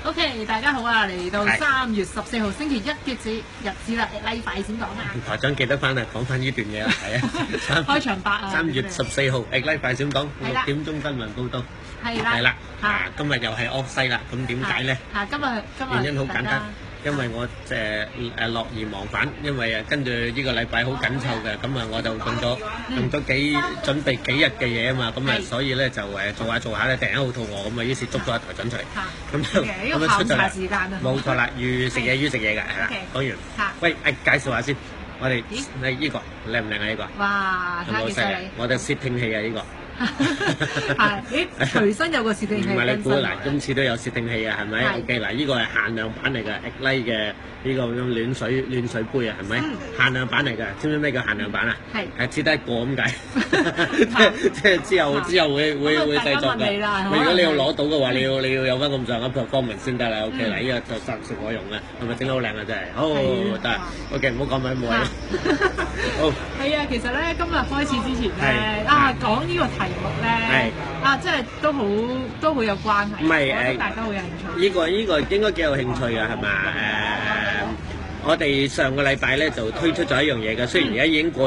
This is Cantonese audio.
OK， 大家好啊！嚟到3月14號星期一嘅日子啦，例快閃講啊！台長記得翻啊，講翻呢段嘢啦，係啊，開場白啊！3月14號，例快閃講6點鐘新聞報道，係啦，今日又係 off 西啦，咁點解咧？今日原因好簡單。因為我樂而忘返，因為跟住呢個禮拜好緊湊嘅，咁啊我就用咗準備幾日嘅嘢啊嘛，咁啊所以咧就做下咧，突然間好肚餓，咁啊於是捉咗阿台長出嚟，咁就出咗嚟，冇錯啦，預食嘢嘅，係啦，講完，喂，介紹下先，我哋呢個靚唔靚啊？呢個哇，睇下幾犀利，我哋竊聽器啊呢個。係，隨身有個竊聽器。唔係你估嗱，今次都有竊聽器啊，係咪 ？OK 嗱，呢個係限量版嚟嘅 Egg 嘅呢個咁暖水杯啊，係咪？限量版嚟嘅，知唔知咩叫限量版啊？係只得一個咁解，即係之後會製作㗎。如果你要攞到嘅話，你要有翻咁上下 performance 先得啦。OK 嗱，呢個就實食我用嘅，係咪整得好靚啊？真係，好得。OK 唔好講咪冇啊。好。係啊，其實咧今日開始之前咧講呢個題目咧，即係都好有關係，唔係大家好有興趣。呢個應該幾有興趣㗎，係嘛？我哋上個禮拜咧就推出咗一樣嘢嘅，雖然而家已經過